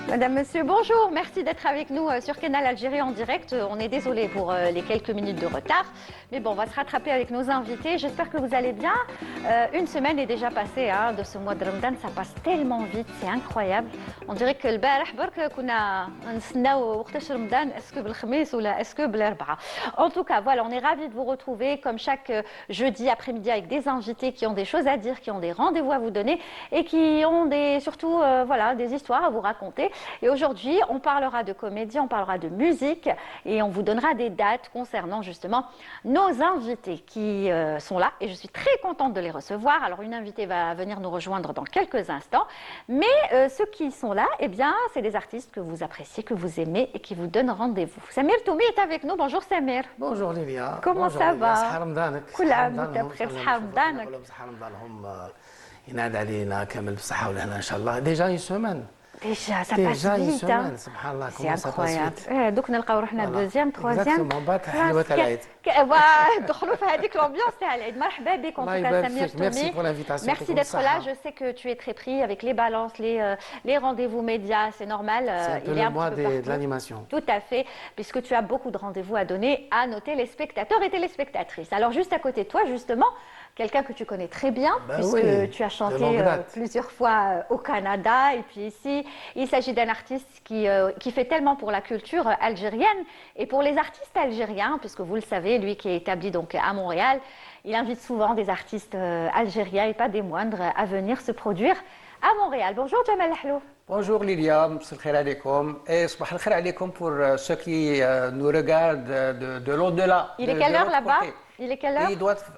Madame, monsieur, bonjour. Merci d'être avec nous sur Canal Algérie en direct. On est désolé pour les quelques minutes de retard. Mais bon, on va se rattraper avec nos invités. J'espère que vous allez bien. Une semaine est déjà passée de ce mois de Ramadan. Ça passe tellement vite, c'est incroyable. On dirait que le barah برك كنا نستناو وقتاش رمضان اسكو بالخميس ولا اسكو بالاربعاء. En tout cas, voilà, on est ravis de vous retrouver comme chaque jeudi après-midi avec des invités qui ont des choses à dire, qui ont des rendez-vous à vous donner et qui ont surtout voilà, des histoires à vous raconter. Et aujourd'hui, on parlera de comédie, on parlera de musique et on vous donnera des dates concernant justement nos invités qui sont là. Et je suis très contente de les recevoir. Alors, une invitée va venir nous rejoindre dans quelques instants. Mais ceux qui sont là, eh bien, c'est des artistes que vous appréciez, que vous aimez et qui vous donnent rendez-vous. Samir Toumi est avec nous. Bonjour Samir. Bonjour Lilia. Comment bonjour, ça Lilia. va صحة رمضانك. كل عام وانت بخير. صحة رمضانك. صحة رمضانهم ينعاد علينا كامل بالصحة والهنا إن شاء الله. Déjà une semaine. Déjà, ça passe Déjà une vite. semaine, subhanallah, comment ça passe vite. دوك نلقاو روحنا دوزيام تروازيام. Exactement, بعد حلوة العيد. دخلوا في هذيك l'ambiance تاع العيد. مرحبا بك en tout cas Samir Toumi. Merci pour l'invitation. Merci d'être là. Je sais que tu es très pris avec les balances, les rendez-vous médias, c'est normal. C'est un peu le mois de l'animation. Tout à fait, puisque tu as beaucoup de rendez-vous à donner à nos téléspectateurs et téléspectatrices. Alors juste à côté de toi, justement, quelqu'un que tu connais très bien, puisque tu as chanté plusieurs fois au Canada et puis ici. Il s'agit d'un artiste qui fait tellement pour la culture algérienne et pour les artistes algériens, puisque vous le savez, lui qui est établi donc à Montréal, il invite souvent des artistes algériens et pas des moindres à venir se produire à Montréal. Bonjour Jamal Ahlou. Bonjour Lilia, مساء الخير عليكم et صباح الخير عليكم pour ceux qui nous regardent de l'au-delà. Il est quelle heure là-bas? Il est quelle heure? Il doit être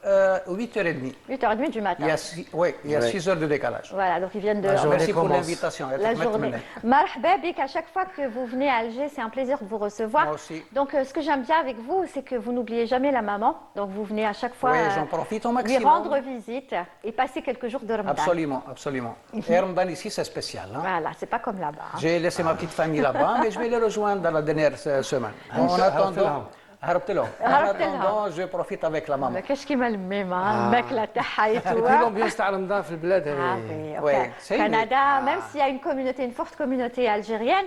8h30. 8h30 du matin. Il y a 6 heures de décalage. Voilà, donc ils viennent de... Merci pour l'invitation. La journée. Marhaba bik, à chaque fois que vous venez à Alger, c'est un plaisir de vous recevoir. Moi aussi. Donc ce que j'aime bien avec vous, c'est que vous n'oubliez jamais la maman. Donc vous venez à chaque fois j'en profite au lui maximum. rendre visite et passer quelques jours de Ramadan. Absolument, absolument. Et Ramadan ici, c'est spécial. Voilà, c'est pas comme là-bas. J'ai laissé ma petite famille là-bas, mais je vais les rejoindre dans la dernière semaine. En attendant... هربت لهم. je profite avec la maman. كاش كيما الميمه الماكله تاعها Et puis l'ambiance تاع رمضان في البلاد هذه. Canada, même s'il y a une forte communauté algérienne,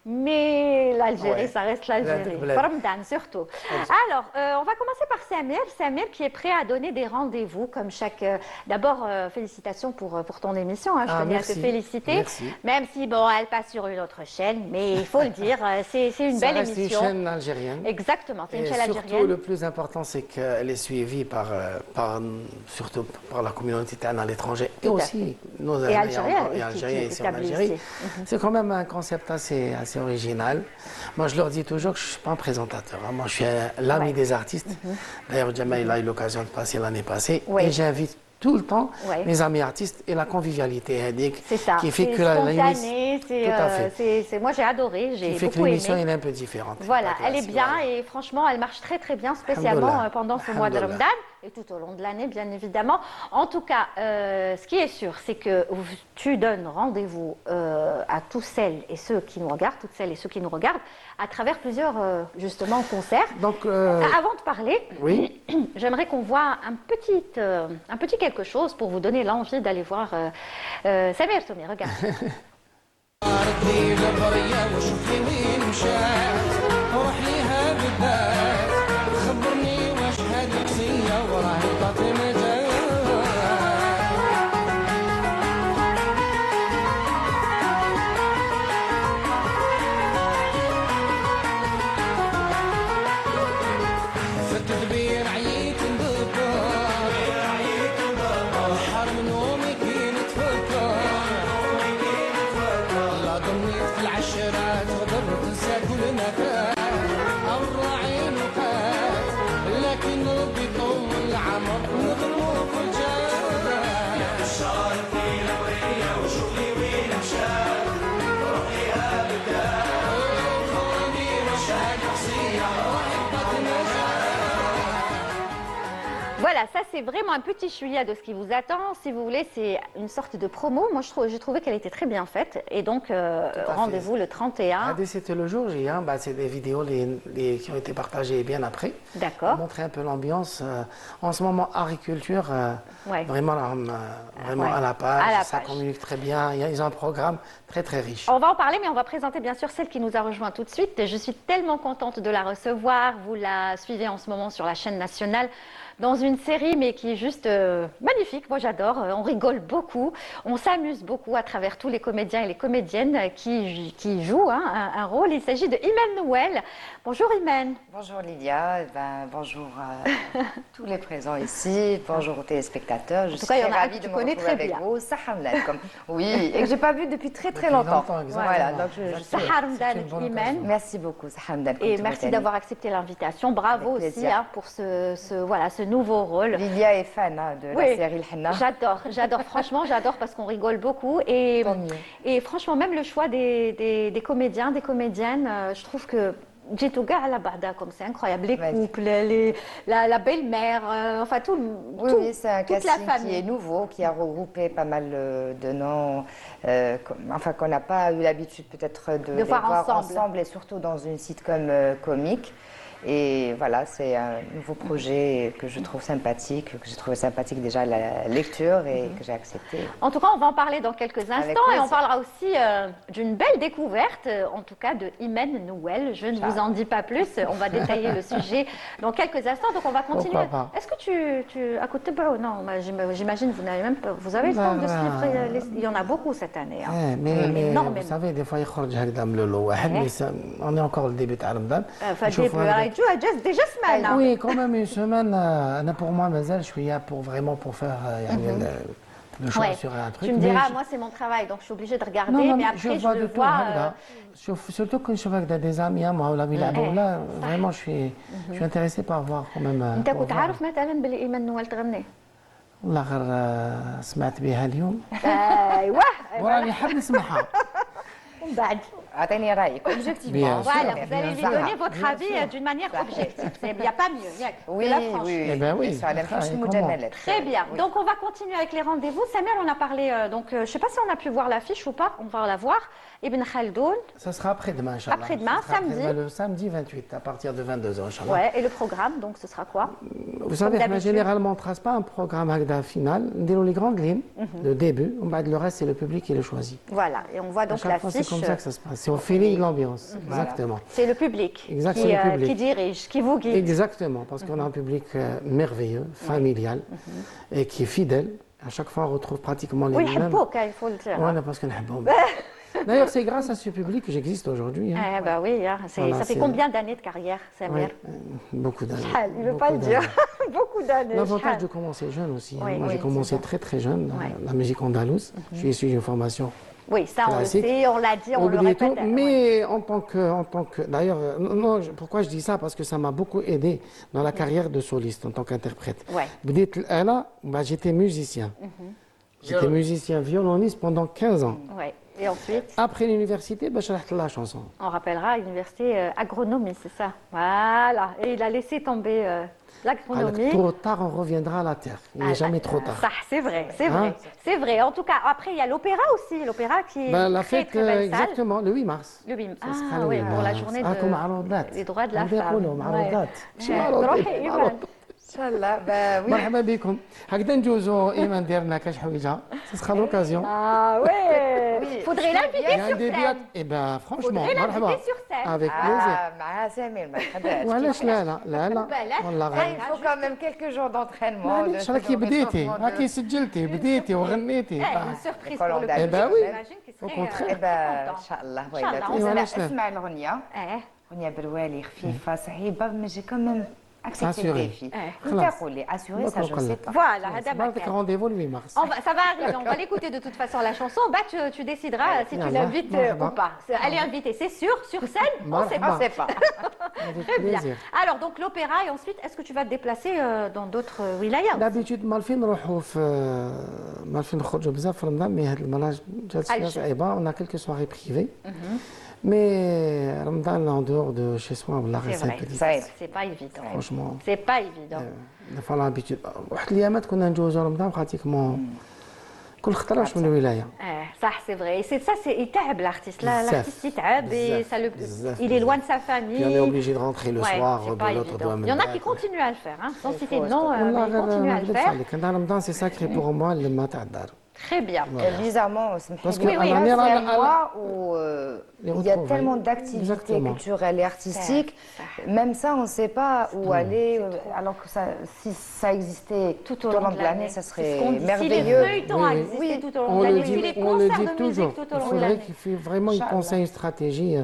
mais l'Algérie, ça reste l'Algérie. Ramadan surtout. Alors, on va commencer par Samir. Samir qui est prêt à donner des rendez-vous comme chaque... D'abord, félicitations pour ton émission. Je tenais à te féliciter. Merci. Même si, bon, elle passe sur une autre chaîne, mais il faut le dire, c'est une belle émission. C'est une chaîne algérienne. Exactement, c'est une chaîne algérienne. Surtout, le plus important, c'est qu'elle est suivie surtout par la communauté à l'étranger et aussi nos Algériens ici en Algérie. C'est quand même un concept assez original. Moi, je leur dis toujours que je ne suis pas un présentateur. Moi, je suis l'ami des artistes. D'ailleurs, Jamal il a eu l'occasion de passer l'année passée. Et j'invite tout le temps mes amis artistes et la convivialité qui fait que moi j'ai adoré, j'ai beaucoup aimé. Qui fait que l'émission est un peu différente. Voilà, elle est bien et franchement elle marche très très bien, spécialement pendant ce mois de Ramadan et tout au long de l'année bien évidemment. En tout cas, ce qui est sûr, c'est que tu donnes rendez-vous à tous celles et ceux qui nous regardent, toutes celles et ceux qui nous regardent, à travers plusieurs justement concerts. Donc, avant de parler, j'aimerais qu'on voit un petit quelque chose pour vous donner l'envie d'aller voir Samir Toumi, regarde. ضمني في العشرات غدر تنسى كل مكان c'est vraiment un petit chouïa de ce qui vous attend. Si vous voulez, c'est une sorte de promo. Moi, j'ai trouvé qu'elle était très bien faite. Et donc, rendez-vous le 31. C'était le jour J. C'est des vidéos qui ont été partagées bien après. D'accord. Pour montrer un peu l'ambiance. En ce moment, agriculture, vraiment à la page. Ça communique très bien. Ils ont un programme très, très riche. On va en parler, mais on va présenter bien sûr celle qui nous a rejoint tout de suite. Je suis tellement contente de la recevoir. Vous la suivez en ce moment sur la chaîne nationale dans une série, mais qui est juste magnifique. Moi, j'adore. On rigole beaucoup. On s'amuse beaucoup à travers tous les comédiens et les comédiennes qui jouent un rôle. Il s'agit de Imen Nouel. Bonjour Imen. Bonjour Lydia. Bonjour à tous les présents ici. Bonjour aux téléspectateurs. Je suis très ravie de me retrouver avec vous. Oui, et que je n'ai pas vu depuis très longtemps. Voilà, donc Imen. Merci beaucoup, et merci d'avoir accepté l'invitation. Bravo aussi pour ce nouveau rôle. Lydia est fan de la série Le Henna. J'adore, franchement, j'adore parce qu'on rigole beaucoup. Et franchement, même le choix des comédiens, des comédiennes, je trouve que Jitouga à la Bada, comme c'est incroyable. Les couples, la belle-mère, enfin tout. Oui, c'est un casting qui est nouveau, qui a regroupé pas mal de noms, qu'on n'a pas eu l'habitude peut-être de voir ensemble, et surtout dans une sitcom comique. Et voilà, c'est un nouveau projet que je trouve sympathique, que j'ai trouvé sympathique déjà la lecture et que j'ai accepté. En tout cas, on va en parler dans quelques instants et on parlera aussi d'une belle découverte, en tout cas de Imen Nouel. Je ne vous en dis pas plus, on va détailler le sujet dans quelques instants, donc on va continuer. Est-ce que tu à côté de non, j'imagine vous avez le temps de suivre, il y en a beaucoup cette année. Mais vous savez, des fois, on est encore le début de Ramadan. Déjà semaine. Oui, quand même une semaine. Pour moi, je suis là pour faire le choix sur un truc. Tu me diras, moi c'est mon travail, donc je suis obligée de regarder, mais après je le vois. Surtout quand je vois des amis, moi, là, vraiment, je suis intéressée par voir quand même. أنت كنت عارف مثلا باللي إيمان نوال تغني؟ والله غير سمعت بها اليوم. أيوه. وراني حاب نسمعها. ومن بعد. Attendez, objectivement. Voilà, vous allez lui donner votre avis d'une manière objective. Il n'y a pas mieux. Oui. Très bien. Donc, on va continuer avec les rendez-vous. Samir, on a parlé, je ne sais pas si on a pu voir l'affiche ou pas. On va la voir. Ibn Khaldoun. Ça sera après-demain, Inch'Allah. Après-demain, samedi. Le samedi 28, à partir de 22h, Inch'Allah. Ouais, et le programme, donc, ce sera quoi? Vous savez, généralement, on ne trace pas un programme final. On déroule les grandes lignes, le début. Le reste, c'est le public qui le choisit. Voilà, et on voit donc l'affiche. C'est comme ça que ça se passe. C'est au feeling, l'ambiance. Exactement. C'est le public qui dirige, qui vous guide. Exactement, parce qu'on a un public merveilleux, familial, et qui est fidèle. À chaque fois, on retrouve pratiquement les mêmes. Oui, il faut le dire. Oui, parce qu'on aime. D'ailleurs, c'est grâce à ce public que j'existe aujourd'hui. Ça fait combien d'années de carrière, Samir? Beaucoup d'années. Il ne veut pas le dire. Beaucoup d'années. L'avantage de commencer jeune aussi. Moi, j'ai commencé très jeune dans la musique andalouse. Je suis issu d'une formation. Oui, ça on le sait, on l'a dit, on le répète. Mais en tant que d'ailleurs, pourquoi je dis ça? Parce que ça m'a beaucoup aidé dans la carrière de soliste en tant qu'interprète. J'étais musicien. J'étais musicien violoniste pendant 15 ans. Et ensuite? Après l'université, je suis la chanson. On rappellera l'université agronomie, c'est ça. Voilà. Et il a laissé tomber l'agronomie. Trop tard, on reviendra à la terre. Il n'est jamais trop tard. Ça, c'est vrai, c'est vrai. En tout cas, après, il y a l'opéra aussi. L'opéra qui est la fête, très belle salle. Exactement, le 8 mars. Le 8 mars. Ah oui, pour la journée des droits de la femme. Inch'Allah, oui. مرحبا بكم. هكذا ندوزو ايمان ديالنا كاش حويجه. Ce sera l'occasion. Ah ouais. Faudrait l'inviter sur scène. Eh ben franchement, مرحبا. Sur scène. Avec plaisir. مع سمير مرحبا. وعلاش لا والله il faut quand même quelques jours d'entraînement. معليش راكي بديتي سجلتي بديتي وغنيتي. Une surprise pour le Eh ben oui. Au contraire. ان شاء الله. اسمع الغنية. غنية بالوالي خفيفة صعيبة mais j'ai quand même accepter le défi. Assurer, ça je ne sais pas. Voilà, rendez-vous le 8 mars. Ça va arriver, on va l'écouter de toute façon la chanson. Tu décideras si tu l'invites ou pas. Elle est invitée, c'est sûr, sur scène, on ne sait pas. Très bien. Alors donc l'opéra et ensuite, est-ce que tu vas te déplacer dans d'autres wilayas? D'habitude, malfin نروحوا malfin نخرجوا بزاف في رمضان mais هاد المرة جات صعيبة. On a quelques soirées privées. Mais Ramadan, en dehors de chez soi, c'est vrai, c'est pas évident. Franchement. C'est pas évident. On a l'habitude. واحد الأيامات كنا نجوزوا رمضان pratiquement كل خطرة من الولاية. Ça c'est vrai. Et c'est ça, c'est يتعب l'artiste. L'artiste يتعب et ça le, il est loin de sa famille. Puis on est obligé de rentrer le soir de l'autre doigt. Il y en a qui continuent à le faire, hein, sans citer de nom, mais ils continuent à le faire. Quand Ramadan, c'est sacré pour moi le matin d'Ar. Très bien. Voilà. Bizarrement, parce que c'est un mois où il y a tellement d'activités culturelles et artistiques. Même ça, on ne sait pas où aller. Alors que ça, si ça existait tout au long de l'année, ça serait merveilleux. Si les feuilletons existaient tout au long de l'année, si les concerts de musique tout au long de l'année. Il faudrait qu'il fasse vraiment une conseil, une stratégie.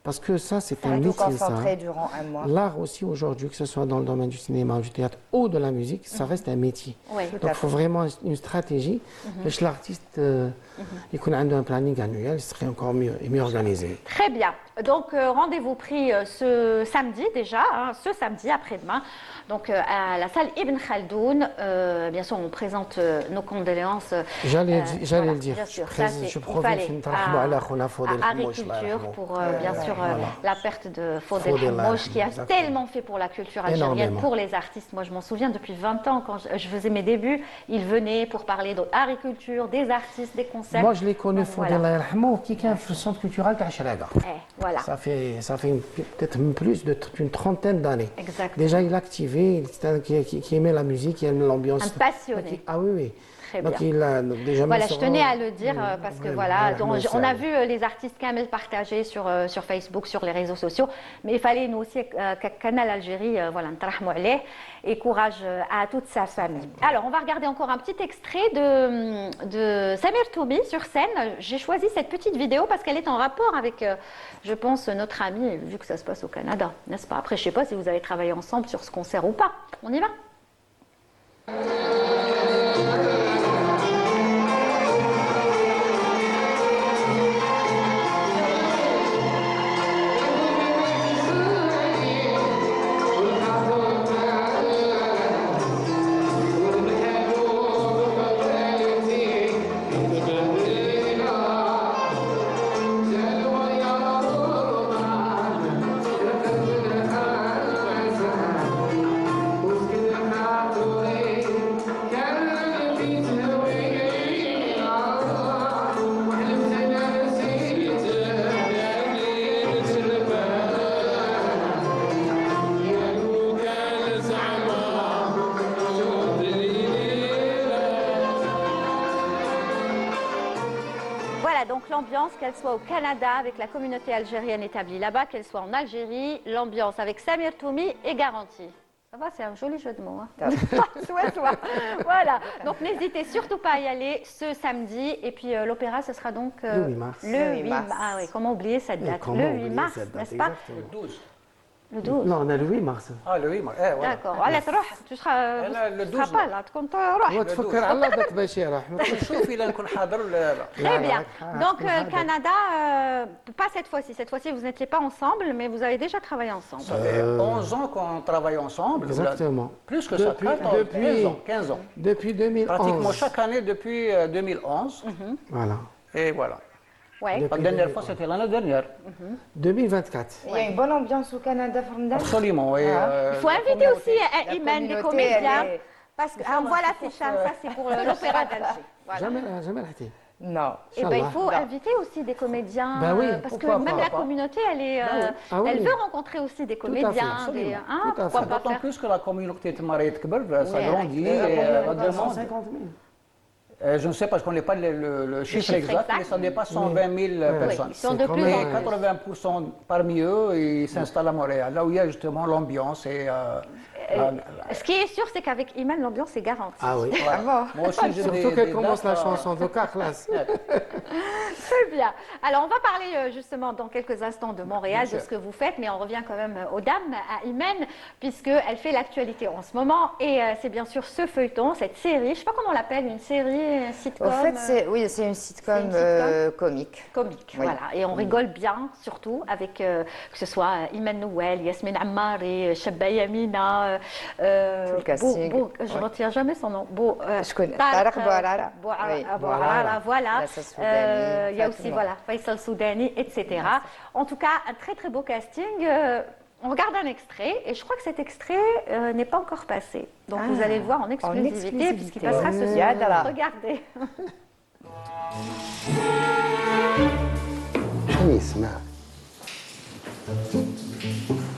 Parce que ça, c'est un métier, ça. Durant un mois. L'art aussi, aujourd'hui, que ce soit dans le domaine du cinéma, du théâtre ou de la musique, ça reste un métier. Donc, il faut vraiment une stratégie. L'artiste, il connaît un planning annuel, il serait encore mieux organisé. Très bien. Donc, rendez-vous pris ce samedi déjà, hein, ce samedi après-demain, donc à la salle Ibn Khaldoun. Bien sûr, on présente nos condoléances. J'allais le dire. Bien sûr, je profite à Agriculture pour bien sûr la perte de Fodel Hamouch qui a tellement fait pour la culture algérienne, pour les artistes. Moi, je m'en souviens depuis 20 ans quand je faisais mes débuts, il venait pour parler d'agriculture, des artistes, des concerts. Moi, je l'ai connu Fodel Hamouch qui est le centre culturel de Chraga. Voilà. Ça fait peut-être plus d'une trentaine d'années. Déjà, il est activé, qui aimait la musique, qui aime l'ambiance. Un passionné. Ah oui. Très donc bien. il a déjà voilà, je tenais à le dire parce que voilà, donc, on a vu les artistes Kamel partager sur Facebook, sur les réseaux sociaux, mais il fallait nous aussi, Canal Algérie, voilà, et courage à toute sa famille. Alors, on va regarder encore un petit extrait de Samir Toumi sur scène. J'ai choisi cette petite vidéo parce qu'elle est en rapport avec, je pense, notre ami, vu que ça se passe au Canada, n'est-ce pas? Après, je ne sais pas si vous avez travaillé ensemble sur ce concert ou pas. On y va? L'ambiance, qu'elle soit au Canada avec la communauté algérienne établie là-bas, qu'elle soit en Algérie, l'ambiance avec Samir Toumi est garantie. Ça va, c'est un joli jeu de mots. Hein. Voilà, donc n'hésitez surtout pas à y aller ce samedi. Et puis l'opéra, ce sera donc le 8 mars. Le 8 mars. Ah oui, comment oublier cette date? Le 8 mars, n'est-ce pas? Le 12. Le 12. Non, on a le 8 mars. Ah, le 8 mars. Eh, voilà. D'accord. Allez, tu seras le 12 pas là. Tu comptes روح. وتفكر على ذاك باش يروح. شوفي لا نكون حاضر ولا لا. Très bien. Donc, Canada, pas cette fois-ci. Cette fois-ci, vous n'étiez pas ensemble, mais vous avez déjà travaillé ensemble. Ça fait 11 ans qu'on travaille ensemble. Exactement. Plus que ça, 15 ans. Depuis 2011. Pratiquement chaque année depuis 2011. Voilà. Et voilà. Ouais. La dernière fois, c'était l'année dernière. 2024. Il y a une bonne ambiance au Canada, Absolument. Et, il faut inviter aussi Iman, des comédiens. Parce qu'on voit l'affiche, ça c'est pour l'opéra d'Alger. Voilà. Jamais raté. Non. Et ben, il faut inviter aussi des comédiens, parce que même la communauté, elle veut rencontrer aussi des comédiens. D'autant plus que la communauté de Marie ça grandit et la demande. 150 000. Je ne sais pas, je ne connais pas le chiffre exact, mais ça dépasse 120 000 personnes. Ils sont de plus en plus. 80% parmi eux, ils s'installent à Montréal, là où il y a justement l'ambiance et... ce qui est sûr, c'est qu'avec Iman, l'ambiance est garantie. Ah oui. Moi aussi, surtout qu'elle commence la chanson de classe. Très bien. Alors, on va parler justement dans quelques instants de Montréal, de ce que vous faites, mais on revient quand même aux dames, à Iman, puisqu'elle fait l'actualité en ce moment. Et c'est bien sûr ce feuilleton, cette série, je ne sais pas comment on l'appelle, une série, un sitcom. En fait, c'est une sitcom comique. Comique, voilà. Et on rigole bien, surtout, avec que ce soit Iman Nouel, Yasmine Ammari, Shabba Yamina, je ne retiens jamais son nom. Je connais. Tarek Bouarara. Voilà. Il y a aussi Faisal Soudani, etc. En tout cas, un très très beau casting. On regarde un extrait et je crois que cet extrait n'est pas encore passé. Donc vous allez le voir en exclusivité puisqu'il passera ce soir. Regardez. شنو يسمع؟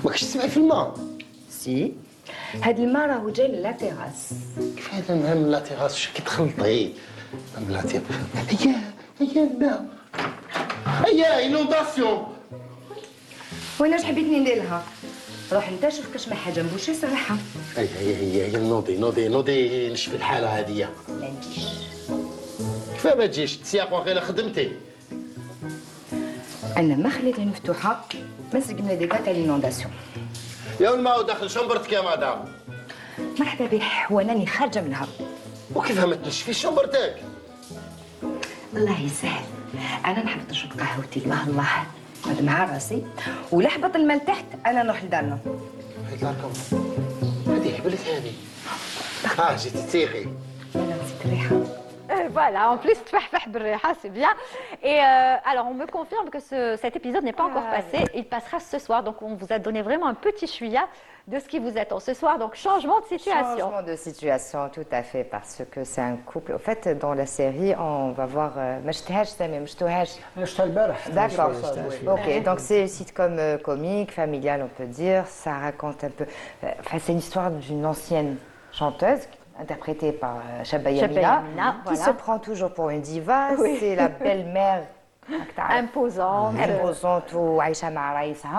ماكش تسمع في الماء؟ سي هاد الماء راهو جاي لا تيغاس. كيف هذا المهم لا تيغاس واش كتخلطي؟ بلاتي هيا الماء هيا انونداسيون. وانا اش حبيت ندير لها؟ روح انت شوف كاش ما حاجه نبوشي صراحه. هيا نوضي نشفي الحاله هذه. ما نجيش. كيف ما تجيش؟ التسياق واقيلا خدمتي. انا ما خليتها مفتوحه ما سقمنا ديكا تاع لينونداسيون. يا الماء داخل شمبرتك يا مدام. مرحبا به وانا خارجه منها. وكيفها ما تنشفيش شمبرتك؟ الله يسهل انا نحب نشرب قهوتي الله الله هذا مع راسي ولا حبط الماء تحت انا نروح لدارنا. هاي داركم هذه حبلت هذه. جيتي تسيخي. انا نسيت الريحه. Voilà, en plus, c'est bien. Et alors, on me confirme que cet épisode n'est pas encore passé. Il passera ce soir. Donc, on vous a donné vraiment un petit chouïa de ce qui vous attend ce soir. Donc, changement de situation. Changement de situation, tout à fait, parce que c'est un couple. En fait, dans la série, on va voir. D'accord. Ok, donc c'est une sitcom comique, familiale, on peut dire. Ça raconte un peu. Enfin, c'est l'histoire d'une ancienne chanteuse interprétée par Chaba Yamina, qui se prend toujours pour une diva. Oui. C'est la belle-mère imposante ou Aïcha Maraïsa,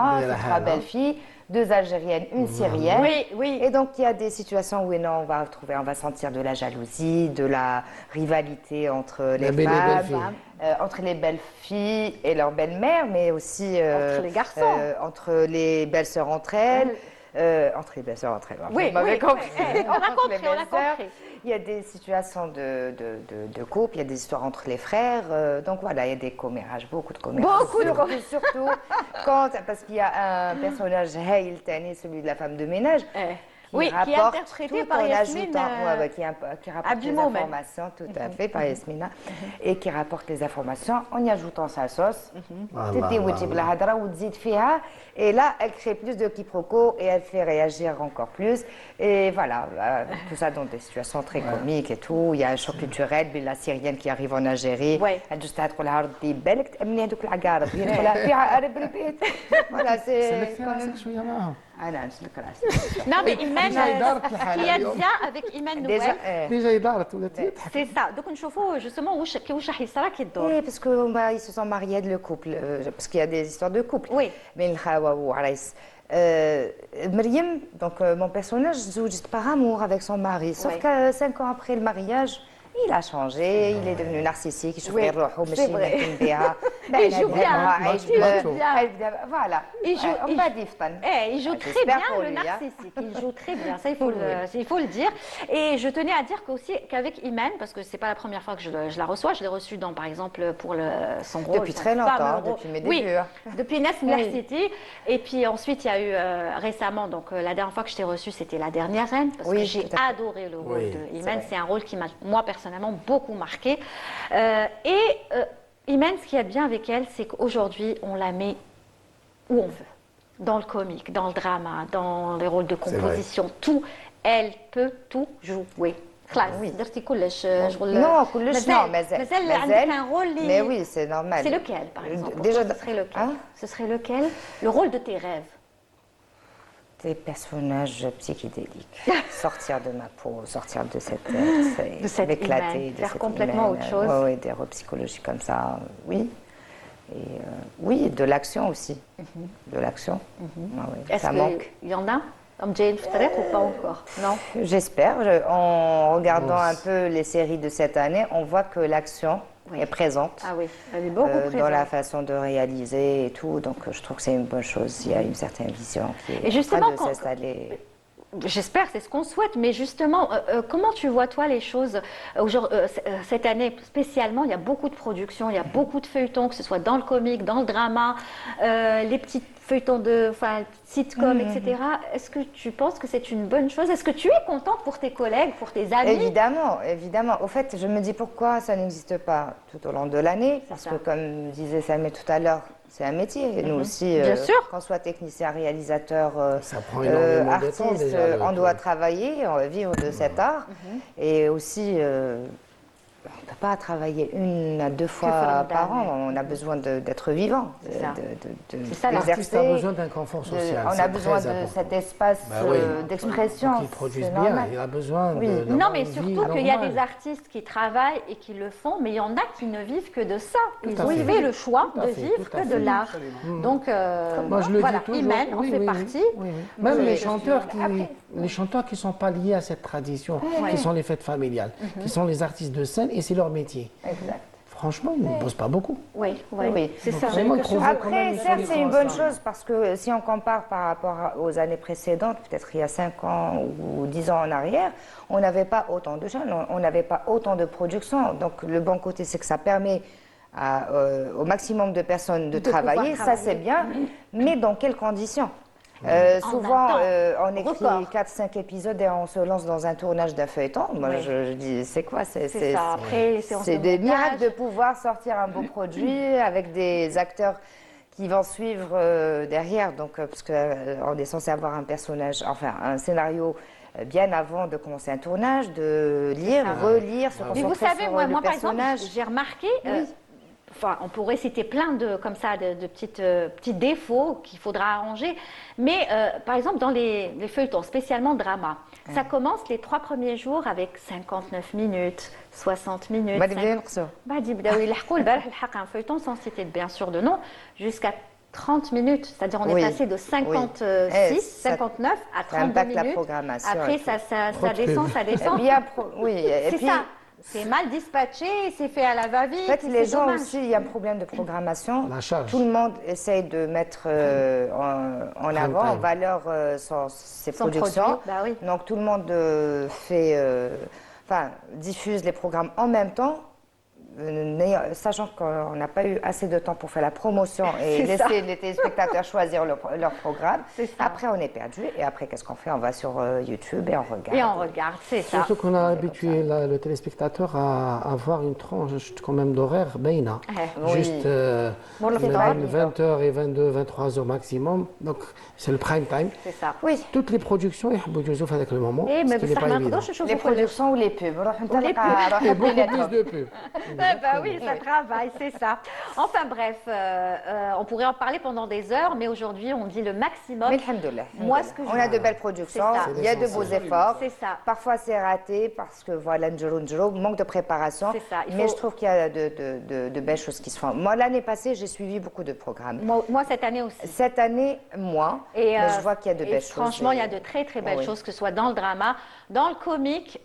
trois belles filles, deux Algériennes, une Syrienne. Oui. Et donc il y a des situations où on va sentir de la jalousie, de la rivalité entre les femmes, entre les belles filles et leurs belles-mères, mais aussi entre les garçons, entre les belles-sœurs entre elles. Entre les belles-sœurs, entre elles. Oui, on a compris. On a compris. Il y a des situations de couple, il y a des histoires entre les frères. Donc voilà, il y a des commérages, beaucoup de commérages. Surtout parce qu'il y a un personnage, Haïl Tani, celui de la femme de ménage. Qui est interprété par Yasmina. Qui rapporte les informations, tout à fait, par Yasmina. Et qui rapporte les informations en y ajoutant sa sauce. Et là, elle crée plus de quiproquos et elle fait réagir encore plus. Et voilà, tout ça dans des situations très comiques et tout. Il y a un choc culturel, la Syrienne qui arrive en Algérie. Elle juste à trop la voilà, c'est quand même... Non, mais Iman, ce qu'il y a de bien avec Iman Nouel, c'est ça. Donc, on voit justement où qui dort. Oui, parce qu'ils se sont mariés le couple, parce qu'il y a des histoires de couple. Oui. Mais Myriam, donc mon personnage, joue par amour avec son mari. Sauf que 5 ans après le mariage, il a changé, il est devenu narcissique, il joue bien. Il joue bien. Voilà. Il joue très bien le narcissique. Il joue très bien, ça il faut le dire. Et je tenais à dire qu'avec Iman, parce que c'est pas la première fois que je la reçois, je l'ai reçue dans, par exemple, pour son rôle. Depuis très longtemps, depuis mes débuts. Oui, depuis Nesmler City. Et puis ensuite, il y a eu récemment, donc la dernière fois que je t'ai reçue, c'était La Dernière Reine, parce que j'ai adoré le rôle de Iman. C'est un rôle qui m'a, moi, personnellement, beaucoup marqué. Iman, ce qu'il y a de bien avec elle, c'est qu'aujourd'hui, on la met où on veut. Dans le comique, dans le drama, dans les rôles de composition, tout. Elle peut tout jouer. Non, mais oui, c'est normal. C'est lequel, par exemple? Déjà, ce serait lequel? Le rôle de tes rêves? Des personnages psychédéliques. Sortir de ma peau, sortir de cette éclater, faire complètement autre chose. Oui, des rôles psychologiques comme ça, oui. Et oui, de l'action aussi. De l'action. Est-ce qu'il y en a comme Jane Ftrek ou pas encore? Non. J'espère. En regardant un peu les séries de cette année, on voit que l'action est présente. Ah oui, elle est beaucoup présente. Dans la façon de réaliser et tout. Donc je trouve que c'est une bonne chose. Il y a une certaine vision qui est en train de s'installer. J'espère, c'est ce qu'on souhaite, mais justement, comment tu vois toi les choses cette année spécialement? Il y a beaucoup de productions, il y a beaucoup de feuilletons, que ce soit dans le comique, dans le drama, les petites feuilleton sitcom, etc. Est-ce que tu penses que c'est une bonne chose? Est-ce que tu es contente pour tes collègues, pour tes amis? Évidemment, évidemment. Au fait, je me dis pourquoi ça n'existe pas tout au long de l'année. Parce que, comme disait Salmé tout à l'heure, c'est un métier. Et nous aussi, qu'on soit technicien, réalisateur, artiste, on doit travailler, on va vivre de cet art. Et aussi, on ne peut pas travailler 1 à 2 fois par an. On a besoin d'être vivant. C'est ça, l'artiste a besoin d'un confort social. On a besoin de cet espace d'expression. Pour qu'il produise bien, il a besoin de non, mais surtout qu'il y a des artistes qui travaillent et qui le font, mais il y en a qui ne vivent que de ça. Ils ont fait le choix de vivre que de l'art. Donc, voilà, Imen en fait partie. Même les chanteurs qui ne sont pas liés à cette tradition, qui sont les fêtes familiales, qui sont les artistes de scène, et c'est leur métier. Exact. Franchement, ils ne bossent pas beaucoup. Oui, c'est ça. Après, certes, c'est une bonne chose parce que si on compare par rapport aux années précédentes, peut-être il y a 5 ans ou 10 ans en arrière, on n'avait pas autant de jeunes, on n'avait pas autant de production. Donc, le bon côté, c'est que ça permet au maximum de personnes de travailler. Ça, c'est bien. Mais dans quelles conditions? Souvent, on écrit 4-5 épisodes et on se lance dans un tournage d'un feuilleton. Moi, je dis, c'est quoi? C'est des miracles de pouvoir sortir un beau produit avec des acteurs qui vont suivre derrière. Donc, parce qu'on est censé avoir un personnage, enfin, un scénario bien avant de commencer un tournage, de lire, relire, se concentrer sur le personnage. Mais vous savez, moi, par exemple, j'ai remarqué... Enfin, on pourrait citer plein de petits défauts qu'il faudra arranger. Mais par exemple, dans les feuilletons, spécialement drama, ça commence les 3 premiers jours avec 59 minutes, 60 minutes. Un feuilleton sans citer bien sûr de nom, jusqu'à 30 minutes. C'est-à-dire on est passé de 56, 59 à 32 minutes. La programmation. Après, ça descend. C'est ça. C'est mal dispatché, c'est fait à la va-vite. En fait, les gens aussi, il y a un problème de programmation. La charge. Tout le monde essaye de mettre en avant, en valeur ses productions. Donc tout le monde diffuse les programmes en même temps. Sachant qu'on n'a pas eu assez de temps pour faire la promotion et laisser les téléspectateurs choisir leur programme. Après, on est perdu. Et après, qu'est-ce qu'on fait? On va sur YouTube et on regarde. C'est ça. Surtout qu'on a habitué le téléspectateur à avoir une tranche quand même d'horaire, juste 20h et 23h maximum. Donc, c'est le prime time. C'est ça. Oui. Toutes les productions, avec le moment. Mais ce n'est pas évident. Les productions ou les pubs. Et beaucoup plus de pubs. Oui, ça travaille, c'est ça. Enfin bref, on pourrait en parler pendant des heures, mais aujourd'hui, on dit le maximum. Mais alhamdoulilah. On a de belles productions, il y a de beaux efforts. C'est ça. Parfois, c'est raté parce que voilà, manque de préparation. C'est ça. Mais je trouve qu'il y a de belles choses qui se font. Moi, l'année passée, j'ai suivi beaucoup de programmes. Moi, cette année aussi. Cette année, moins. Mais je vois qu'il y a de belles choses. Franchement, il y a de très, très belles choses, que ce soit dans le drama, dans le comique.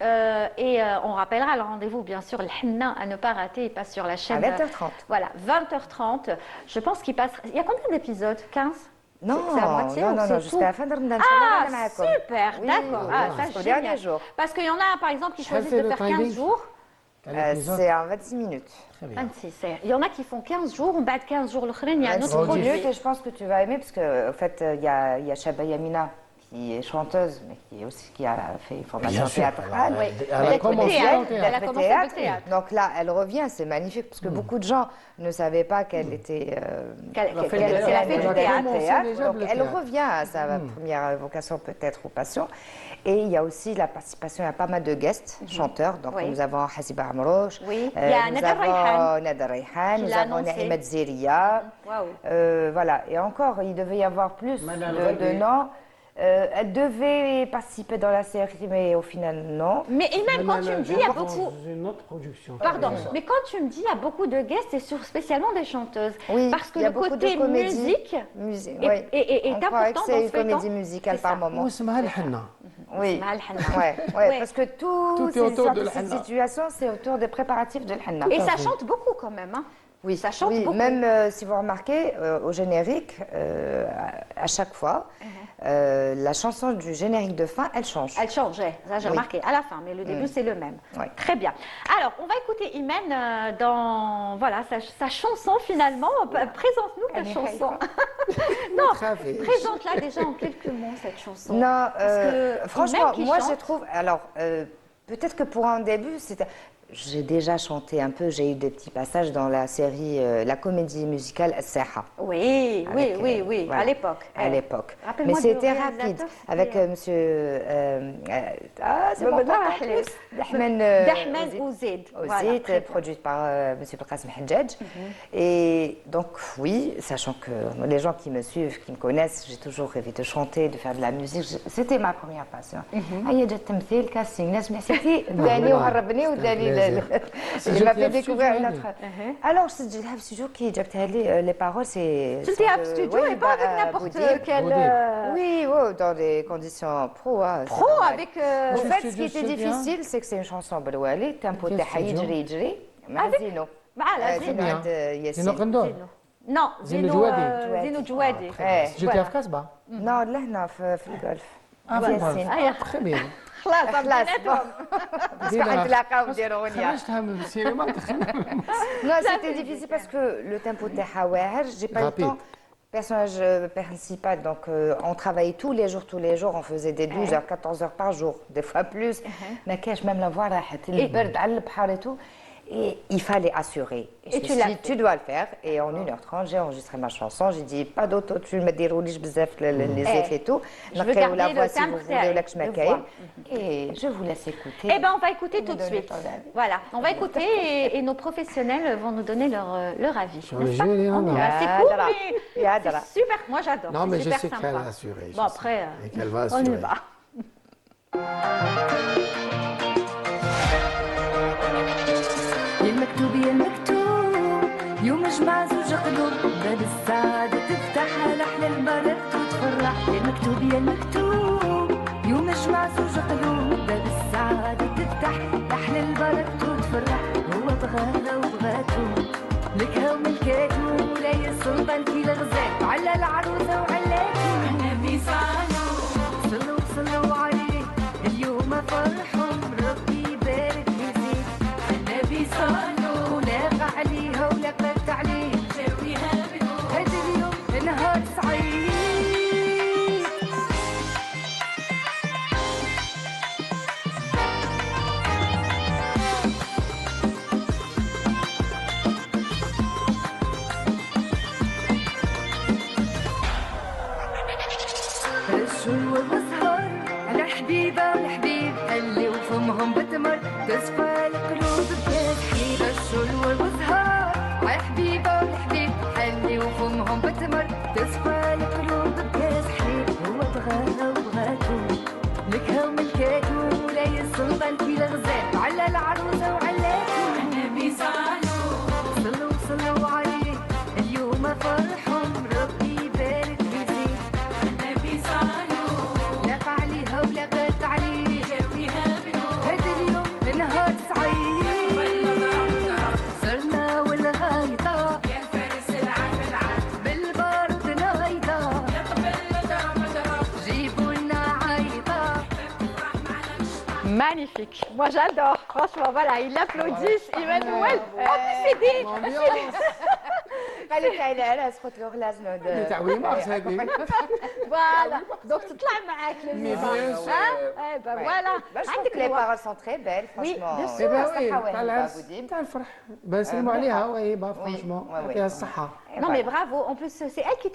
Et on rappellera le rendez-vous, bien sûr, le henna à ne pas rater. Il passe sur la chaîne. À 20h30. Voilà, 20h30. Je pense qu'il passe. Il y a combien d'épisodes? 15? Non, c'est la moitié, non, jusqu'à la fin de Ramadan. Ah, super, d'accord. Ça, c'est dernier jour. Parce qu'il y en a, par exemple, qui choisissent de faire 15 jours. C'est en 26 minutes. 26, il y en a qui font 15 jours, on bat 15 jours. Il y a un autre produit. Et je pense que tu vas aimer, parce qu'en fait, il y a Chaba Yamina, qui est chanteuse, mais qui a fait une formation théâtrale. Elle a commencé le théâtre. Donc là, elle revient, c'est magnifique, parce que beaucoup de gens ne savaient pas qu'elle était... qu'elle a fait du théâtre. Donc elle revient à sa première vocation peut-être ou passion. Et il y a aussi la participation, il y a pas mal de guests, chanteurs. Donc nous avons Hasiba Amrouche, il y a Nada Rayhan, nous avons Naïma Zeria. Voilà, et encore, il devait y avoir plus de noms. Elle devait participer dans la série, mais au final, non. Mais Imen, quand tu me dis, il y a beaucoup... une autre production. Pardon, mais quand tu me dis, il y a beaucoup de guests, et spécialement des chanteuses. Oui, parce que le côté musique est important. C'est une comédie musicale par moment. Oui, parce que toutes ces situations, c'est autour des préparatifs de l'Hanna. Et ça chante beaucoup quand même. Oui, ça chante beaucoup. Même si vous remarquez, au générique, à chaque fois, la chanson du générique de fin, elle change. Elle change, ça j'ai remarqué, à la fin, mais le début c'est le même. Oui. Très bien. Alors, on va écouter Imen dans voilà, sa chanson finalement. Présente-nous ta chanson. Non, présente-la déjà en quelques mots, cette chanson. Non, franchement, moi chante. je trouve... Alors, peut-être que pour un début, j'ai déjà chanté un peu, j'ai eu des petits passages dans la série, la comédie musicale As-Saha. Oui, voilà, à l'époque. À l'époque. Mais Rappelle-moi c'était du rapide, réalisateur, avec monsieur... c'est bon, Dahmen Ouzid. Ouzid, produite par monsieur Belkacem Hadjadj. Et donc, oui, sachant que les gens qui me suivent, qui me connaissent, j'ai toujours rêvé de chanter, de faire de la musique. C'était ma première passion. هيا جا التمثيل كاستينغ ناس سمعتي داني وهربني وداني il m'a fait découvrir une autre. Alors, je dis, le studio qui les paroles, c'est... Tu étais à studio et pas avec n'importe quel... Oui, dans des conditions pro. Pro, avec... En fait, ce qui était difficile, c'est que c'est une chanson بالوالي, tempo تاعها يجري يجري مع زينو. مع زينو عند زينو ياسين. قندور. Non, زينو جوادي. جيتي في كاسبة. Non, لهنا في الجولف. ياسين. très bien. خلاص بيناتهم. باسكو نتلاقاو نديروا اغنيه. خرجتها من السينما. Non, c'était difficile parce que le tempo تاعها واعر, j'ai pas eu le temps. Personnage principal, donc on travaillait tous les jours, on faisait des 12 heures, 14 heures par jour, des fois plus. Mais كاش même la voix راحت, البرد على البحر et tout. Et il fallait assurer. Et tu dois le faire. Et en 1h30, j'ai enregistré ma chanson. J'ai dit, pas d'autotune, mais des roulis, les effets et tout. Je veux garder la voix le si vous timbre voulez, là que je m'accueille. voix. Et je vous laisse écouter. Eh bien, on va écouter tout de suite. Voilà, on va écouter et nos professionnels vont nous donner leur avis. Sur le jeu, Léon. C'est cool, mais c'est super. Moi, j'adore. Non, mais je super sais sympa. qu'elle a assuré. Bon, après, et qu'elle va on y assurer. va. يا المكتوب يا المكتوب يوم جمع زوج قلوب باب السعادة تفتح على أحلى البركة وتفرح يا المكتوب يا المكتوب يوم جمع زوج قلوب باب السعادة تفتح أحلى البركة وتفرح هو بغاها وبغاتو ملكها وملكاتو لا السلطان في الغزال وعلى العروسة وعلاتو النبي صلوا صلوا عليه اليوم فرحهم ربي يبارك ويزيد النبي صلوا لاقى عليها ولقت عليه جاويها بنور هذا اليوم نهار سعيد الشو وسهر على حبيبة والحبيب اللي وفمهم بتمر تصفى القلوب بتسحيب الشو وسهر على حبيبة والحبيب اللي وفمهم بتمر تصفى القلوب بتسحيب هو بغاها وبغاتو ملكها وملكاتو لا السلطان في الغزال وعلى العروسة وعلاتو النبي صلوا صلوا عليه اليوم فرحهم ربي يبارك ويزيد النبي لاقى عليها ولقت عليه جاويها بنور هذا اليوم نهار سعيد صرنا والغايطة يا فارس العاب بالبارود نايضة جيبوا لنا عايطة Magnifique. Moi, j'adore. Franchement, voilà, ils l'applaudissent. Emmanuel. En plus, c'est des... خليك على اسكت له لازم تعويمات هذه. Voilà. Donc, تطلع معاك لازم. Eh ben voilà. عندك les paroles sont très belles, franchement. bien sûr. Eh ben oui, الصحة تاع وهبة العرس بوديب. تاع الفرح. بنسلموا عليها وهبة فرانشمون يعطيها الصحة. Non, mais bravo. En plus, c'est elle qui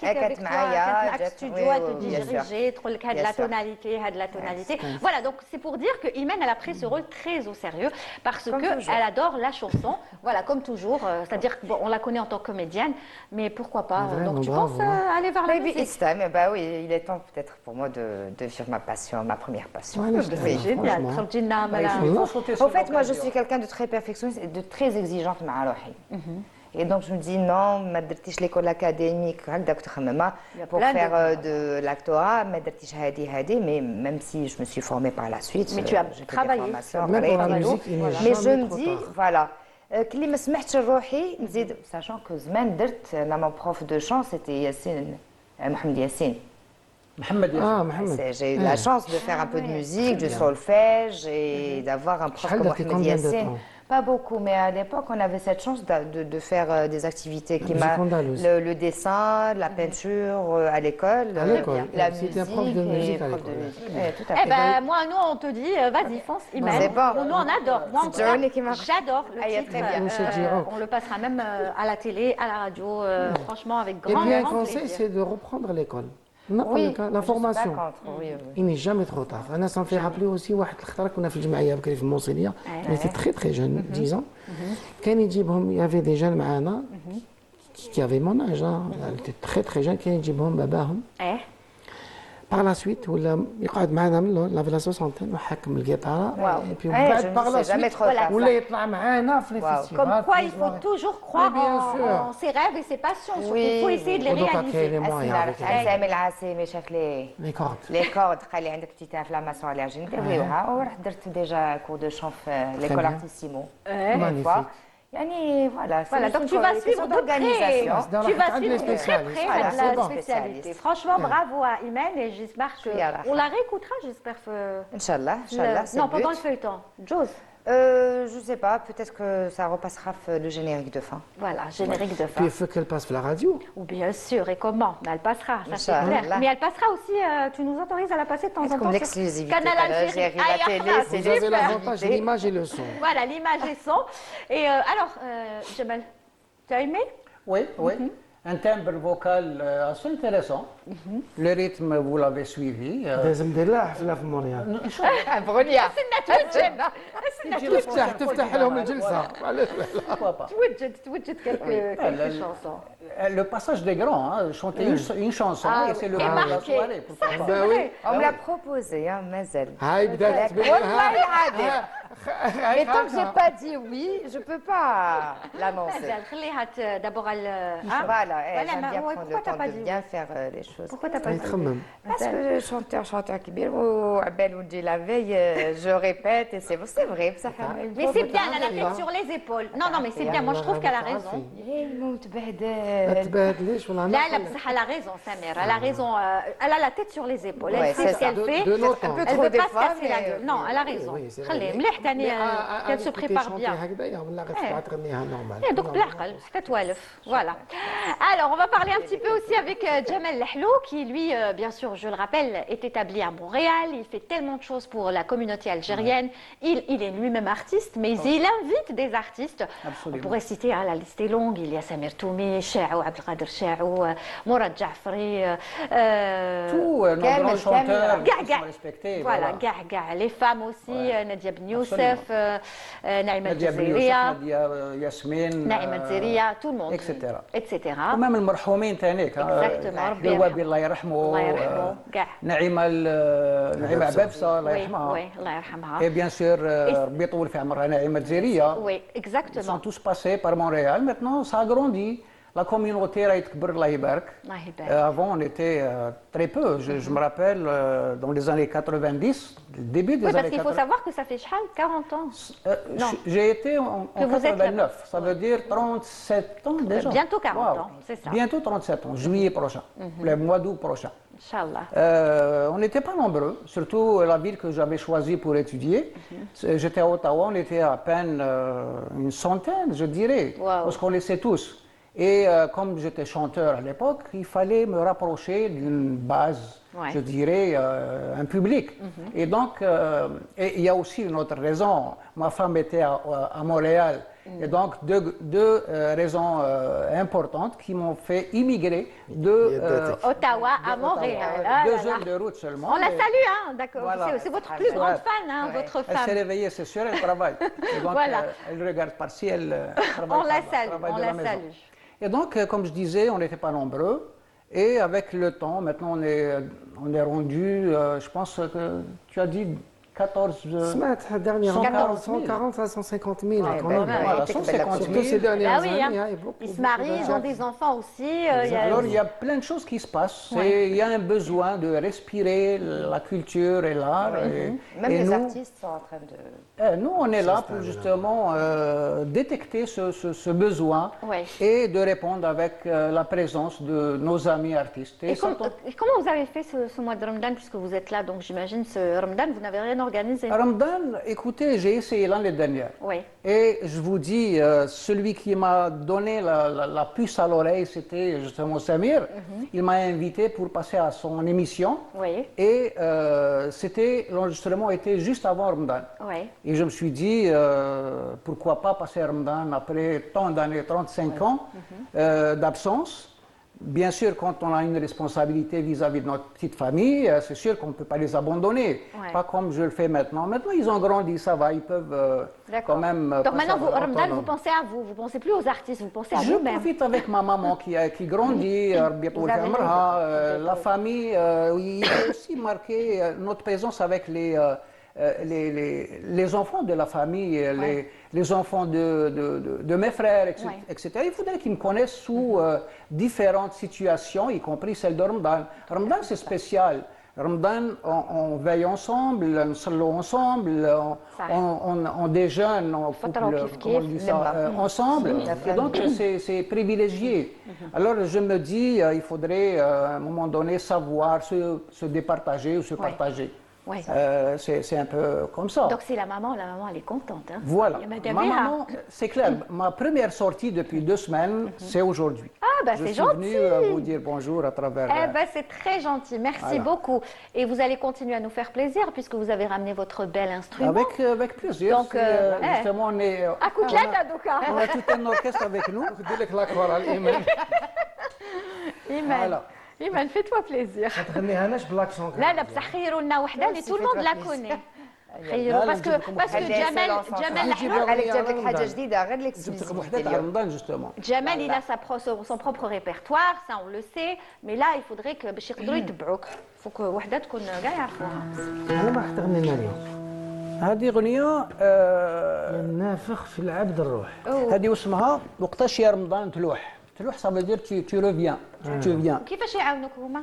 était avec toi. معايا، Qui جات- studio, oui, elle te oui, bien dirigeait, تقول لك هاد Bien la sûr. tonalité, هاد la tonalité. Voilà, donc c'est pour dire que Imen, elle a pris ce rôle très au sérieux parce Comme que toujours. elle adore la chanson. Voilà, comme toujours. C'est-à-dire que bon, on la connaît en tant que comédienne, mais pourquoi pas. Vraiment, Donc tu bravo, penses aller vers la Maybe musique. it's time. Bah oui, il est temps peut-être pour moi de vivre ma passion, ma première passion. Voilà, je Oui. Génial. franchement. خرجينا Il ملا- faut sauter sur En fait, moi, je l'occasion. suis quelqu'un de très perfectionniste et de très exigeante مع روحي. Et donc, je me dis non, ما درتيش l'école académique هكذا كنت خمامة Il y a pour plein de- faire de l'actorat, ما درتيش هادي, mais même si je me suis formée par la suite. Mais tu as j'ai fait des travaillé. formations, Même pour la et tout. musique, il n'est Mais je jamais me trop dis, tard. voilà, كلي ما سمحتش لروحي نزيد ساشون كو زمان درت انا مون بروف دو شان سيتي ياسين محمد ياسين. محمد ياسين. محمد. J'ai eu la chance de faire un peu de musique, du solfège et d'avoir un prof comme Mohamed Yassine. Pas beaucoup, mais à l'époque, on avait cette chance de faire des activités qui m'a le dessin, la peinture à l'école, la musique. C'était un prof de musique à l'école. Tout à fait. Eh ben, moi, nous, on te dit, vas-y, fonce, Imen. C'est bon. Nous, on adore. Moi, en tout cas, j'adore le titre. On le passera même à la télé, à la radio, franchement, avec grand plaisir. Et puis, un conseil, c'est de reprendre l'école. La formation. Il n'est jamais trop tard. Ça me fait rappeler aussi واحد الخطره كنا في الجمعيه بكري في الموصليه. Il était très très jeune, 10 ans. كان يجيبهم il y avait des jeunes معانا qui avaient mon âge. Elle était très très jeune. كان يجيبهم باباهم. Par la suite, ولا يقعد معنا من لا سوسونتين وحاكم الجيتاره. Et puis par la suite, ولا يطلع معانا في الفيستيفال. Comme quoi, il faut toujours croire en ses rêves et ses passions. Il faut essayer de les réaliser. سامي العاصمي شاف لي كورد قال لي عندك بتيت انفلاماسيون الرجين داويوها ورحت درت ديجا كور دو شون في ليكول ارتيسيمو. يعني voilà, donc tu vas suivre de près. Tu vas suivre de très près la spécialité. Franchement, bravo à Imen et j'espère qu'on la réécoutera, j'espère. Inch'Allah. Non, pendant le feuilleton. Jose. Je sais pas, peut-être que ça repassera le générique de fin. Voilà, générique de fin. Puis il faut qu'elle passe la radio. Ou bien sûr, et comment? Elle passera, ça c'est clair. Mais elle passera aussi, tu nous autorises à la passer de temps en temps. Comme l'exclusivité, Canal Algérie, la télé, c'est Vous avez l'avantage de l'image et le son. Voilà, l'image et son. Et alors, Jamal, tu as aimé? Oui. Un timbre vocal assez intéressant. Le rythme, vous l'avez suivi. لازم ندير لها حفله في مونريال. برونيا تفتح لهم الجلسه. توجد quelques chansons. Le passage des grands, chanter une chanson et c'est le et moment de la marqué. soirée. Ça, c'est vrai. On me l'a proposé, مازال. هاي بدات تبين. Mais tant que j'ai pas dit oui, je peux pas l'annoncer. خليها d'abord Voilà, j'aime bien prendre le temps de bien faire les choses. Pourquoi t'as pas dit? Parce que chanteur كبير وعبال ونجي la veille, je répète et c'est vrai. Mais c'est bien, elle a la tête sur les épaules. Non, mais c'est bien, moi je trouve qu'elle a raison. تبهدليش والله. لا بصح elle a raison, Samir. Elle a raison. Elle a la tête sur les épaules. Elle sait ce qu'elle fait. Elle ne veut pas se casser la gueule. Non, elle a raison. خليه مليح تاني qu'elle se prépare bien. Donc بالعقل حتى توالف. Voilà. Alors, on va parler un petit peu aussi avec Jamal Lehlou, qui lui, bien sûr, je le rappelle, est établi à Montréal. Il fait tellement de choses pour la communauté algérienne. Il est lui-même artiste, mais il invite des artistes. Absolument. On pourrait citer, la liste est longue. Il y a Samir Toumi, Chaou, Abdelkader Chaou, Mourad Jaffri. Tous nos grands chanteurs sont respectés. Voilà, les femmes aussi, Nadia Ben Youssef, Naïma Tzeria, Naïma Tzeria, tout le monde. Etc. ومام المرحومين تانيك الوابي الله يرحمه نعيمة عبابسة الله يرحمها et bien sûr ربي يطول في عمرها نعيمة تزيرية. Oui, exactement. Ils sont tous passés par Montréal. Maintenant, ça a grandi. La communauté a été Allah Yibarak. Avant, on était très peu. Je me rappelle, dans les années 90, le début des années 90. Parce qu'il faut savoir que ça fait 40 ans. J'ai été en 89. Ça veut dire 37 ans déjà. Bientôt 40 ans, c'est ça. Bientôt 37 ans, juillet prochain, le mois d'août prochain. Inch'Allah. On n'était pas nombreux, surtout la ville que j'avais choisie pour étudier. J'étais à Ottawa, on était à peine une centaine, je dirais. On se connaissait tous. Et comme j'étais chanteur à l'époque, il fallait me rapprocher d'une base, je dirais, un public. Et donc, il y a aussi une autre raison. Ma femme était à Montréal. Et donc, deux raisons importantes qui m'ont fait immigrer de Ottawa à Montréal. 2 heures de route seulement. On la salue, hein, d'accord. Voilà. C'est votre plus grande fan, hein, votre femme. Elle s'est réveillée, c'est sûr, elle travaille. Et donc, voilà. Elle regarde par-ci, elle travaille. On la salue. Et donc, comme je disais, on n'était pas nombreux. Et avec le temps, maintenant, on est rendu, je pense que tu as dit 14 dernièrement 140 à 150 000 quand même. Voilà, 150 000. Surtout ces dernières années, ils se marient, ils ont des enfants aussi. Alors il y a plein de choses qui se passent. Il y a un besoin de respirer la culture et l'art. Même les artistes sont en train de... Nous, on est là pour justement détecter ce besoin et de répondre avec la présence de nos amis artistes. Et comment vous avez fait ce mois de Ramadan, puisque vous êtes là, donc j'imagine ce Ramadan, vous n'avez rien organisé? Ramadan, écoutez, j'ai essayé l'année dernière. Oui. Et je vous dis, celui qui m'a donné la puce à l'oreille, c'était justement Samir. Il m'a invité pour passer à son émission. Oui. Et l'enregistrement était juste avant Ramadan. Oui. Et je me suis dit, pourquoi pas passer Ramadan après tant d'années, 35 ans d'absence. Bien sûr, quand on a une responsabilité vis-à-vis de notre petite famille, c'est sûr qu'on ne peut pas les abandonner. Pas comme je le fais maintenant. Maintenant, ils ont grandi, ça va, ils peuvent quand même... Donc maintenant, Ramadan, vous pensez à vous ne pensez plus aux artistes, vous pensez à vous-même. Je profite avec ma maman qui grandit, la famille. Il a aussi marqué notre présence avec les enfants de la famille, les enfants de mes frères, etc. Il faudrait qu'ils me connaissent sous différentes situations, y compris celle de Ramadan. Ramadan, c'est spécial. Ramadan, on veille ensemble, on salue ensemble, on déjeune, on coupe ensemble. Et donc, c'est privilégié. Alors, je me dis, il faudrait à un moment donné savoir se départager ou se partager. Ouais. C'est un peu comme ça. Donc c'est la maman elle est contente. Hein. Voilà. Ma maman, c'est clair, ma première sortie depuis 2 semaines, c'est aujourd'hui. Ah ben c'est gentil. Je suis venu vous dire bonjour à travers... c'est très gentil, merci beaucoup. Et vous allez continuer à nous faire plaisir puisque vous avez ramené votre bel instrument. Avec plaisir. Donc, justement, on est... On a tout un orchestre avec nous. Voilà. Iman, fais-toi plaisir. لا لا بصح خيروا لنا وحده اللي tout le monde la connaît. خيروا باسكو جمال الحلول قالك جاب لك حاجه جديده غير الاكسكلوزيفيتي جمال il a son propre répertoire, ça on le sait, mais là il faudrait que باش يقدروا يتبعوك. faut que وحده تكون كاع يعرفوها. هذا ما حتى غنينا اليوم. هذه أغنية نافخ في العبد الروح. هذه اسمها وقتاش يا رمضان تلوح. تلوح ça veut dire tu reviens. Tu viens. كيفاش يعاونوك هما؟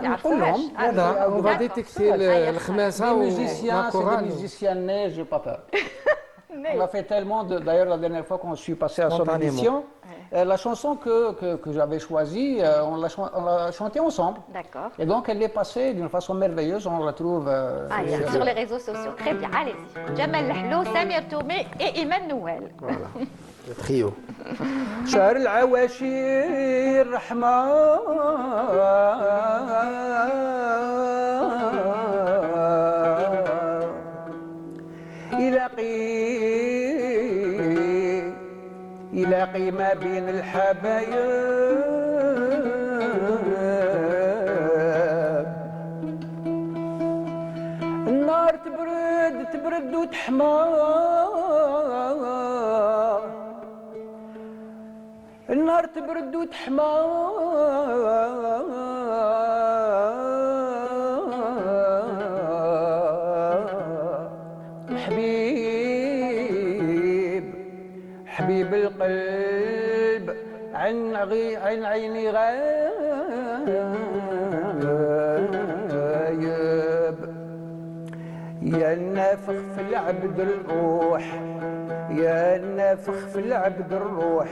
نقول لهم هذا on va détecter الخماسة والكورال. Les musiciens nés, j'ai pas peur. On a fait tellement, d'ailleurs la dernière fois qu'on suis passé à son émission, la chanson que j'avais choisie, on l'a chantée ensemble. D'accord. Et donc elle est passée d'une façon merveilleuse, on la trouve sur les réseaux sociaux. Très bien, allez-y. Jamal Lahlou, Samir Toumé et Iman Nouel. Voilà, le trio. شهر العواشير رحمة يلاقي ما بين الحبايب النار تبرد وتحمى النار تبرد وتحمى حبيب القلب عن عيني غايب يا النافخ في العبد الروح يا النافخ في العبد الروح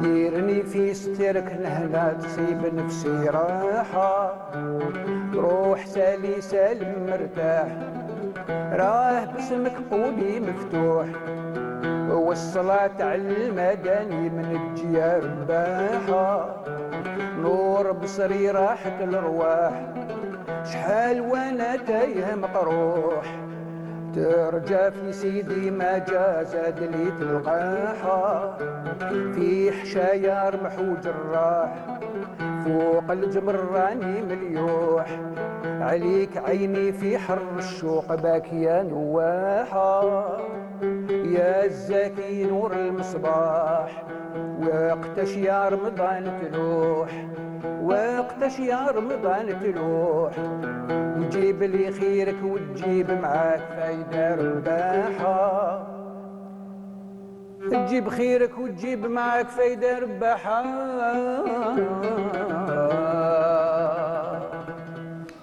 ديرني في سترك هنا تصيب نفسي راحة روح سالي سالم مرتاح راه باسمك قولي مفتوح والصلاة على المدني من الجيا رباحة نور بصري راحة الأرواح شحال وانا تايه مطروح ترجى في سيدي ما جا زاد لي تلقاحة في حشايا رمح وجراح فوق الجمر راني مليوح عليك عيني في حر الشوق باكية نواحة يا الزكي نور المصباح وقتاش يا رمضان تلوح وقتاش يا رمضان تلوح وتجيب لي خيرك وتجيب معاك فايدة رباحة تجيب خيرك وتجيب معاك فايدة رباحة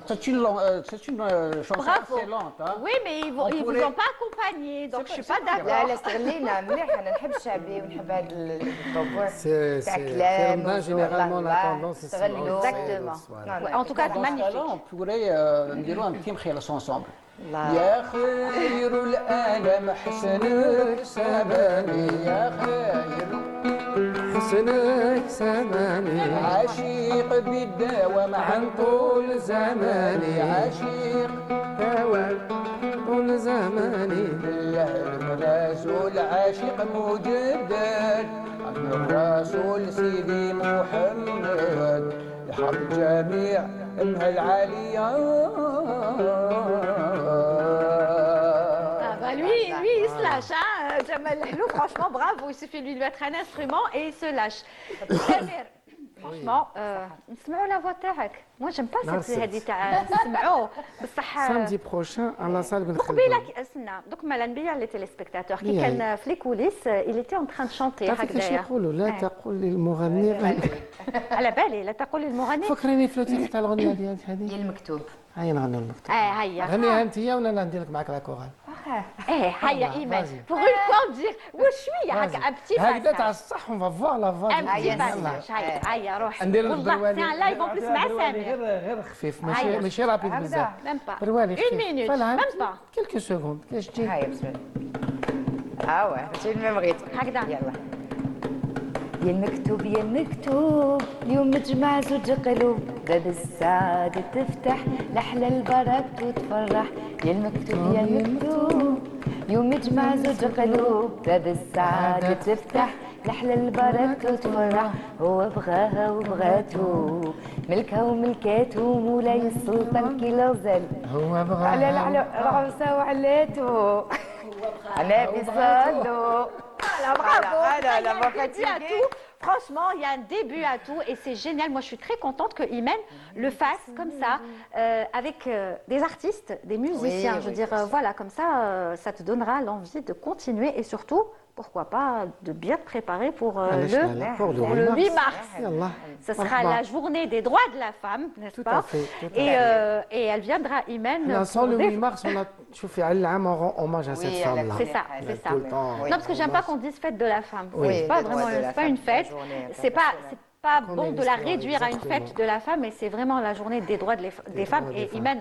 C'est une chanson Bravo. assez lente. Hein? Oui, mais ils ne vous ont pas accompagné, donc je ne suis pas لا d'accord. لا استغلينا مليح. انا نحب الشعبي ونحب هذا الطابور C'est تاع كلام Ramadan, généralement, la tendance, c'est استغلوا. Exactement. Voilà. Ouais, en tout cas, c'est Dans ce cas-là, magnifique. on pourrait dire un petit خيلاص ensemble. الله. يا خير الألم حسنك سباني يا خير حسنك سماني عشيق بالدوام عن طول زماني عشيق دوام طول زماني الرسول عاشق مجدد عن الرسول سيدي محمد لحظ جميع امها العالية Ah bah lui, il se lâche, hein. Jamal Helou, franchement, bravo. Il suffit de lui mettre un instrument et il se lâche. Samir, franchement, نسمعوا la voix تاعك. Moi, j'aime pas cette هذه تاع نسمعوه بصح. Samedi prochain à la salle Ben Khaldoun. قبيلك اسنا دوك مالا نبيع لي تيليسبكتاتور كي كان في لي كوليس il était en train de chanter تعرفي كيفاش هكذايا. يقولوا لا تقول للمغني على بالي لا تقول للمغني. فكرني في الوتيل تاع الأغنية ديالك هذه المكتوب. هيا نغنوا المكتوب هيا. غنيها انت ولا انا ندير لك معاك لا كورال هيا ايمان pour une fois dire واش شويه هكا un petit هكذا تاع passage. الصح on va voir la voix un petit يلا. passage. هيا روح. ندير والله سي ان لايف اون بليس مع سامر. غير خفيف هيا. ماشي رابيد بزاف même pas. بروالي Une minute, même pas. كيلكو سكوند كاش تجي هاي بسم الله. واه ماشي الميم ريتم. هكذا. يلا. يا المكتوب يا المكتوب اليوم مجمع زوج قلوب باب السعادة تفتح لحلى البركة وتفرح يا المكتوب يا المكتوب اليوم مجمع زوج قلوب باب السعادة تفتح لحلى البركة وتفرح هو بغاها وبغاتو ملكها وملكاتو مولاي السلطان كي لازال هو بغى على العروسة وعلاتو أنا بيصلوا Voilà, bravo. Voilà, Il y a la voix un début à fatiguée. tout. Franchement, il y a un début à tout et c'est génial. Moi, je suis très contente que Imen le fasse comme ça, avec des artistes, des musiciens. Oui, je veux oui, dire, voilà, comme ça, ça te donnera l'envie de continuer et surtout, pourquoi pas, de bien te préparer pour le 8 mars. يلا Ce sera la journée des droits de la femme, n'est-ce Tout pas à fait, tout à et elle viendra, Imen. Là, sans le pour 8 mars, on a شوفي على العام on rend hommage à cette femme là C'est ça, c'est ça. tout le temps. Non, parce que j'aime pas qu'on dise fête de la femme. Oui. C'est pas les vraiment, droits de la c'est pas femme, une fête. la journée C'est pas Qu'on bon ait de la l'histoire, réduire à une exactement. fête de la femme, mais c'est vraiment la journée des droits des femmes. droits Et des Imen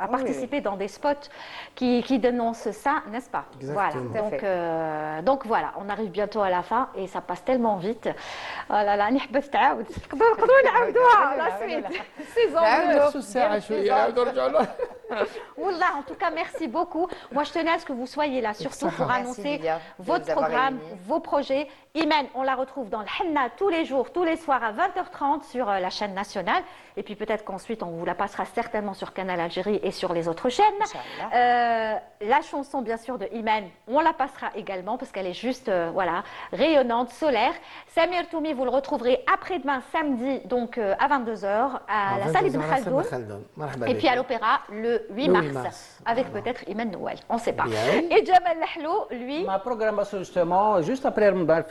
a participé dans des spots qui dénoncent ça, n'est-ce pas? Voilà. Exactement. Donc voilà, on arrive bientôt à la fin et ça passe tellement vite. Oh là là, نحبس تعاود. نقدروا نعاودوها la suite. Saison 2. نفس الساعة شوية عاودوا نرجعوا له. Wallah, en tout cas, merci beaucoup. Moi, je tenais à ce que vous soyez là, surtout pour Merci, annoncer Lydia, de votre nous avoir programme, réunis. vos projets. Imen, on la retrouve dans le Henna tous les jours, tous les soirs à 20h30 sur la chaîne nationale. Et puis peut-être qu'ensuite, on vous la passera certainement sur Canal Algérie et sur les autres chaînes. La chanson, bien sûr, de Imen, on la passera également parce qu'elle est juste, voilà, rayonnante, solaire. Samir Toumi, vous le retrouverez après-demain, samedi, donc à 22h, à la salle Ibn Khaldoun. Et puis à l'opéra le 8 mars, avec peut-être Imen Noël, on ne sait pas. Et Jamal Lahlou, lui... Ma programmation justement, juste après Ramadan,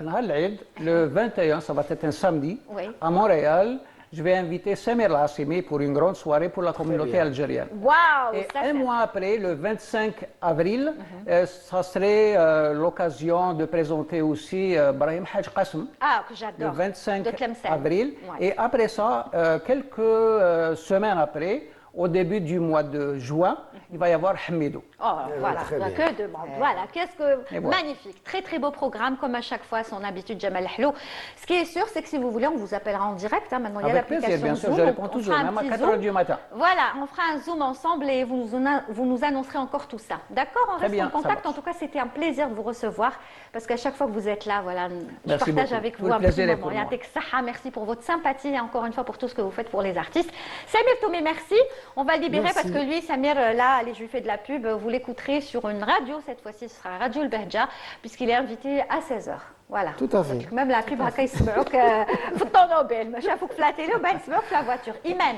le 21, ça va être un samedi, Oui. à Montréal. Je vais inviter Samir Lassimi pour une grande soirée pour la communauté algérienne. Waouh, Et ça, un mois après, le 25 avril, ça serait l'occasion de présenter aussi Brahim Haj Qassem. Ah, que Le j'adore. 25 De Tlemcen. avril. Ouais. Et après ça, quelques semaines après, au début du mois de juin, il va y avoir Hamidou. Oh, voilà, très bien. que demande. Voilà, qu'est-ce que... Et voilà. Magnifique, très très beau programme, comme à chaque fois, son habitude, Jamal Lahlou. Ce qui est sûr, c'est que si vous voulez, on vous appellera en direct. Hein. Maintenant, il y a Avec plaisir, l'application bien sûr, Zoom. je réponds On toujours, fera un même à petit 4 Zoom. heures du matin. Voilà, on fera un Zoom ensemble et vous nous annoncerez encore tout ça. D'accord? On Très reste bien, en ça contact. marche. En tout cas, c'était un plaisir de vous recevoir parce qu'à chaque fois que vous êtes là, voilà, je Merci partage beaucoup. avec Tout vous le un petit plaisir est moment. pour moi. Yatek Saha, merci pour votre sympathie et encore une fois pour tout ce que vous faites pour les artistes. Samir Toumi, merci. On va le libérer parce que lui, Samir, là, allez, je lui fais de la pub. Vous l'écouterez sur une radio cette fois-ci. Ce sera Radio El Behja, puisqu'il est invité à 16h. Voilà. Tout à fait. Même la pub, il se faut ton Nobel. Je faut que flatter le bain, se la voiture. Imen.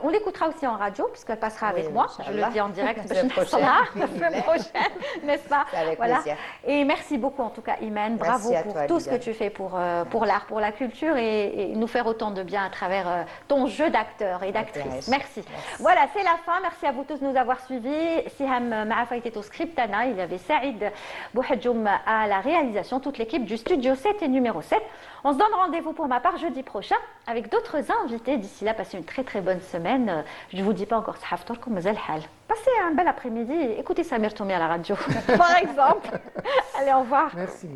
On l'écoutera aussi en radio, puisqu'elle passera avec moi. Je le dis en direct. La semaine prochaine, n'est-ce pas? Avec voilà. plaisir. Et merci beaucoup, en tout cas, Imen. Bravo pour tout ce que tu fais pour l'art, pour la culture et nous faire autant de bien à travers ton jeu d'acteur et d'actrice. Merci. Voilà, c'est la fin. Merci à vous tous de nous avoir suivis. Siham Maafa était au script, Anna. Il y avait Saïd Bouhadjoum à la réalisation, toute l'équipe du Studio 7 et numéro 7. On se donne rendez-vous pour ma part jeudi prochain avec d'autres invités. D'ici là, passez une très très bonne semaine. Je ne vous dis pas encore Sahaftorkoum Mazal Hal. Passez un bel après-midi. Écoutez Samir Toumi à la radio, par exemple. Allez, au revoir. Merci.